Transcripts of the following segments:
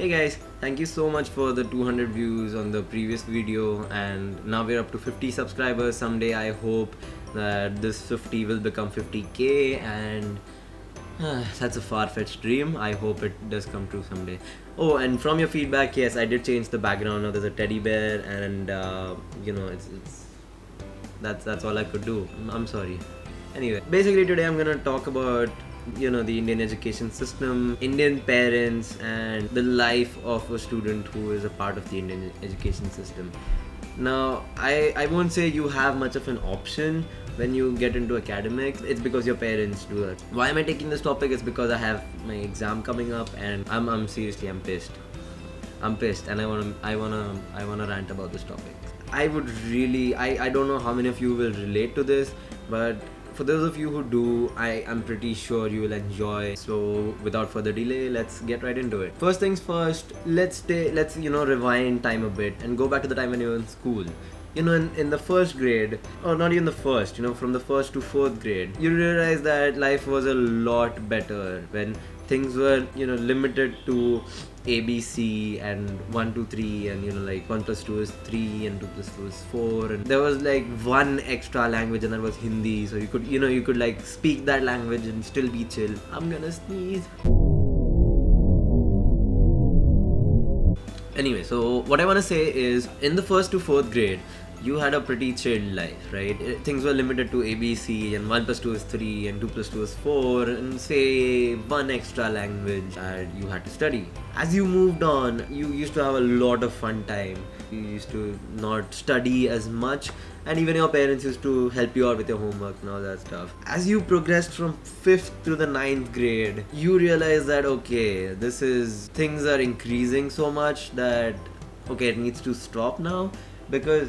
Hey guys, thank you so much for the 200 views on the previous video, and now we're up to 50 subscribers. Someday I hope that this 50 will become 50k, and that's a far-fetched dream. I hope it does come true someday. Oh, and from your feedback, yes, I did change the background. Now there's a teddy bear, and it's that's all I could do. I'm sorry. Anyway, basically today I'm gonna talk about the Indian education system, Indian parents, and the life of a student who is a part of the Indian education system. Now, I won't say you have much of an option when you get into academics. It's because your parents do it. Why am I taking this topic? It's because I have my exam coming up, and I'm seriously, I'm pissed. I'm pissed, and I wanna rant about this topic. I would really, I don't know how many of you will relate to this, but for those of you who do, I'm pretty sure you will enjoy. So without further delay, let's get right into it. First things first, let's rewind time a bit and go back to the time when you were in school. In the first grade, or not even the first, from the first to fourth grade, you realize that life was a lot better when things were, limited to ABC and 1, 2, 3, and like 1 plus 2 is 3 and 2 plus 2 is 4, and there was like one extra language, and that was Hindi, so you could like speak that language and still be chill. I'm gonna sneeze. Anyway, so what I want to say is, in the first to fourth grade, you had a pretty chilled life, right? Things were limited to ABC, and 1 plus 2 is 3, and 2 plus 2 is 4, and say one extra language that you had to study. As you moved on, you used to have a lot of fun time. You used to not study as much, and even your parents used to help you out with your homework and all that stuff. As you progressed from 5th to the 9th grade, you realize that things are increasing so much that it needs to stop now, because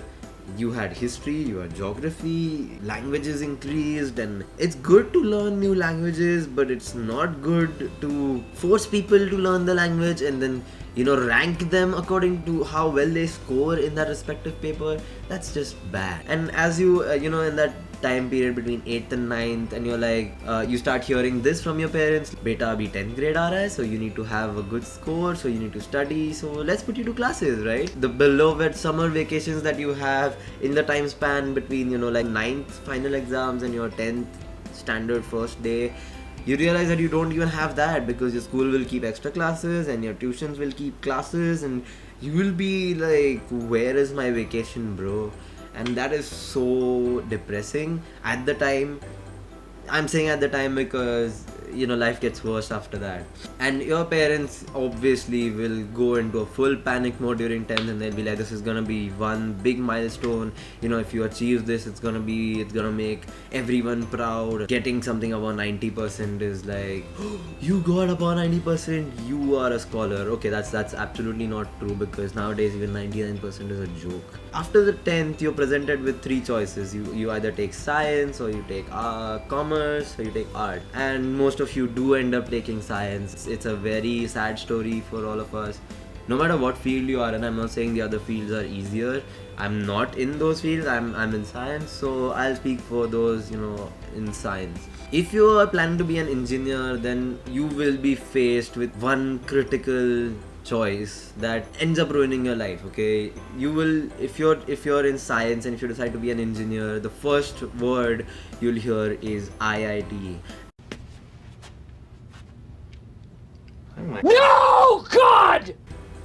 you had history, you had geography, languages increased, and it's good to learn new languages, but it's not good to force people to learn the language and then rank them according to how well they score in that respective paper. That's just bad. And as you in that time period between 8th and 9th, and you're like, you start hearing this from your parents: beta abhi 10th grade aa raha hai, so you need to have a good score, so you need to study, so let's put you to classes, right? The beloved summer vacations that you have in the time span between like 9th final exams and your 10th standard first day, you realize that you don't even have that, because your school will keep extra classes and your tuitions will keep classes, and you will be like, where is my vacation, bro? And that is so depressing at the time. I'm saying at the time because life gets worse after that, and your parents obviously will go into a full panic mode during 10th, and they'll be like, this is gonna be one big milestone. If you achieve this, it's gonna make everyone proud. Getting something above 90% is like, oh, you got above 90%, you are a scholar. Okay, that's absolutely not true, because nowadays even 99% is a joke. After the 10th, you're presented with 3 choices. You either take science, or you take commerce, or you take art, and most of you do end up taking science. It's a very sad story for all of us, no matter what field you are in. I'm not saying the other fields are easier. I'm not in those fields. I'm in science, so I'll speak for those in science. If you are planning to be an engineer, then you will be faced with one critical choice that ends up ruining your life. Okay, you will, if you're in science and if you decide to be an engineer, the first word you'll hear is IIT. No, God!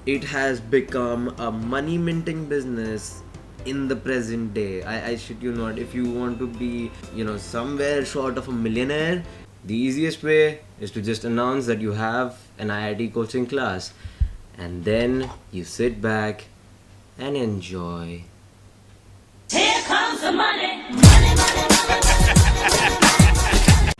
It has become a money minting business in the present day. I shit you not. If you want to be somewhere short of a millionaire, the easiest way is to just announce that you have an IIT coaching class, and then you sit back and enjoy. Here comes the money, money, money, money.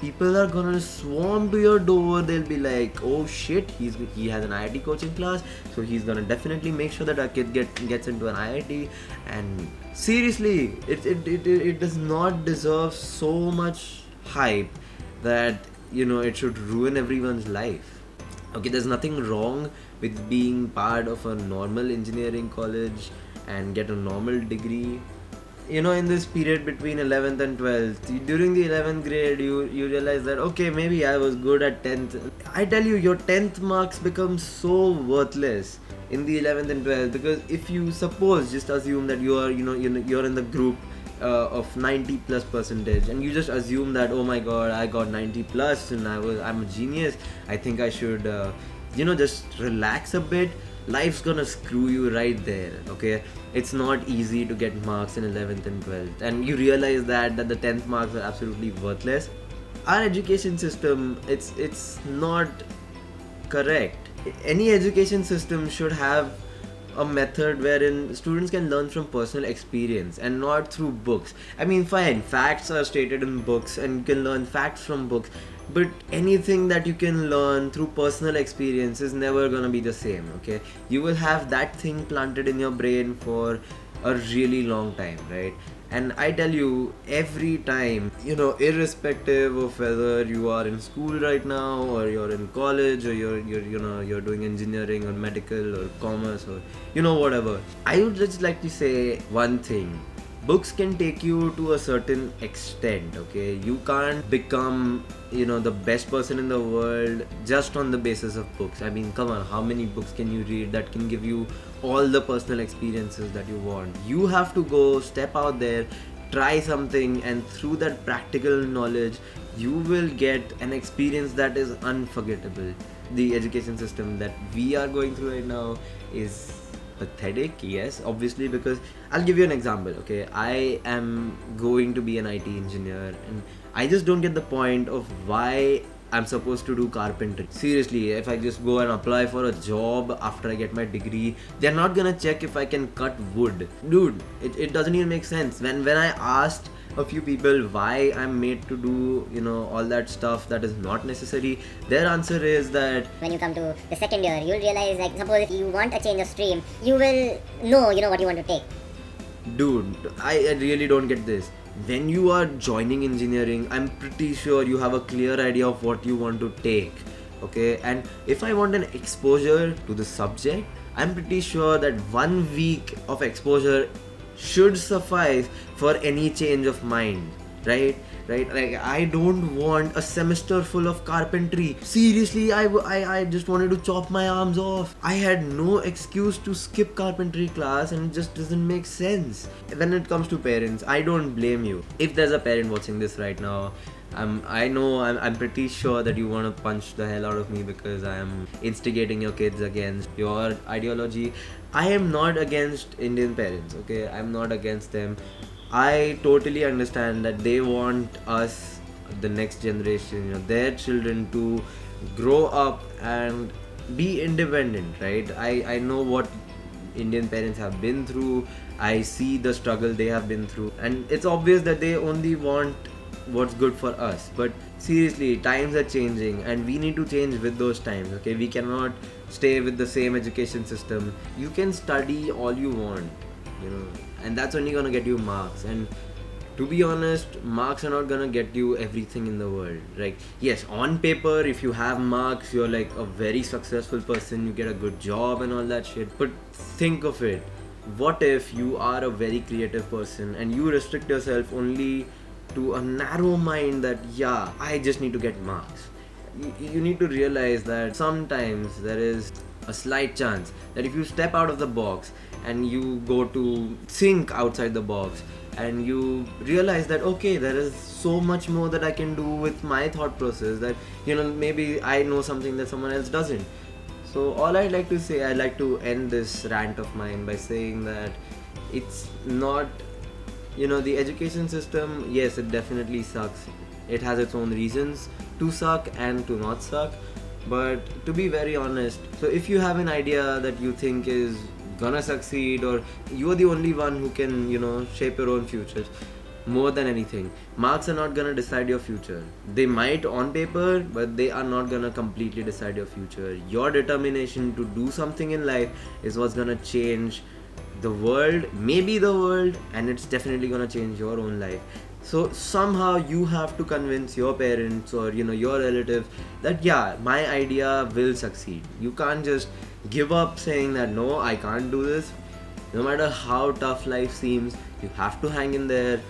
People are gonna swarm to your door. They'll be like, oh shit, he has an IIT coaching class, so he's gonna definitely make sure that our kid gets into an IIT. And seriously, it does not deserve so much hype that it should ruin everyone's life. Okay, there's nothing wrong with being part of a normal engineering college and get a normal degree. in this period between 11th and 12th, during the 11th grade, you realize that okay, maybe I was good at 10th. I tell you, your 10th marks become so worthless in the 11th and 12th, because if you suppose, just assume that you are, you're in the group of 90 plus percentage, and you just assume that, oh my god, I got 90 plus and I'm a genius, I think I should just relax a bit. Life's gonna screw you right there. Okay, it's not easy to get marks in 11th and 12th, and you realize that the 10th marks are absolutely worthless. Our education system, it's not correct. Any education system should have a method wherein students can learn from personal experience and not through books. I mean, fine, facts are stated in books and you can learn facts from books, but anything that you can learn through personal experience is never gonna be the same. Okay, you will have that thing planted in your brain for a really long time, right? And I tell you, every time, irrespective of whether you are in school right now, or you're in college, or you're doing engineering or medical or commerce, or whatever, I would just like to say one thing: books can take you to a certain extent. Okay, you can't become the best person in the world just on the basis of books. I mean, come on, how many books can you read that can give you all the personal experiences that you want? You have to go step out there, try something, and through that practical knowledge you will get an experience that is unforgettable. The education system that we are going through right now is pathetic, yes, obviously, because I'll give you an example. Okay, I am going to be an IT engineer, and I just don't get the point of why I'm supposed to do carpentry. Seriously, if I just go and apply for a job after I get my degree, they're not gonna check if I can cut wood. Dude, it doesn't even make sense. When I asked a few people why I'm made to do all that stuff that is not necessary, their answer is that when you come to the second year, you'll realize, like, suppose if you want a change of stream, you will know what you want to take. Dude, I really don't get this. When you are joining engineering, I'm pretty sure you have a clear idea of what you want to take. Okay, and if I want an exposure to the subject, I'm pretty sure that 1 week of exposure should suffice for any change of mind, right? Like, I don't want a semester full of carpentry. Seriously, I just wanted to chop my arms off. I had no excuse to skip carpentry class, and it just doesn't make sense. When it comes to parents, I don't blame you. If there's a parent watching this right now, I'm pretty sure that you want to punch the hell out of me because I am instigating your kids against your ideology. I am not against Indian parents, okay? I'm not against them. I totally understand that they want us, the next generation, their children, to grow up and be independent, right? I know what Indian parents have been through. I see the struggle they have been through, and it's obvious that they only want what's good for us. But seriously, times are changing and we need to change with those times. Okay, we cannot stay with the same education system. You can study all you want, and that's only gonna get you marks. And to be honest, marks are not gonna get you everything in the world. Like, yes, on paper, if you have marks, you're like a very successful person, you get a good job and all that shit. But think of it, what if you are a very creative person and you restrict yourself only to a narrow mind that, yeah, I just need to get marks? You need to realize that sometimes there is a slight chance that if you step out of the box and you go to think outside the box, and you realize that, okay, there is so much more that I can do with my thought process, that maybe I know something that someone else doesn't. So all I'd like to say, I'd like to end this rant of mine by saying that it's not, the education system, yes, it definitely sucks. It has its own reasons to suck and to not suck. But to be very honest, so if you have an idea that you think is gonna succeed, or you're the only one who can, shape your own futures, more than anything, marks are not gonna decide your future. They might on paper, but they are not gonna completely decide your future. Your determination to do something in life is what's gonna change the world, maybe the world, and it's definitely gonna change your own life. So somehow you have to convince your parents or your relatives that, yeah, my idea will succeed. You can't just give up saying that, no, I can't do this. No matter how tough life seems, you have to hang in there,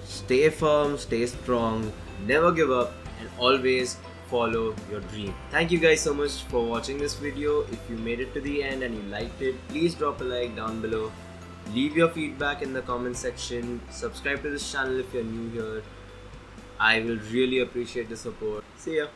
stay firm, stay strong, never give up, and always follow your dream. Thank you guys so much for watching this video. If you made it to the end and you liked it, please drop a like down below. Leave your feedback in the comment section. Subscribe to this channel if you're new here. I will really appreciate the support. See ya.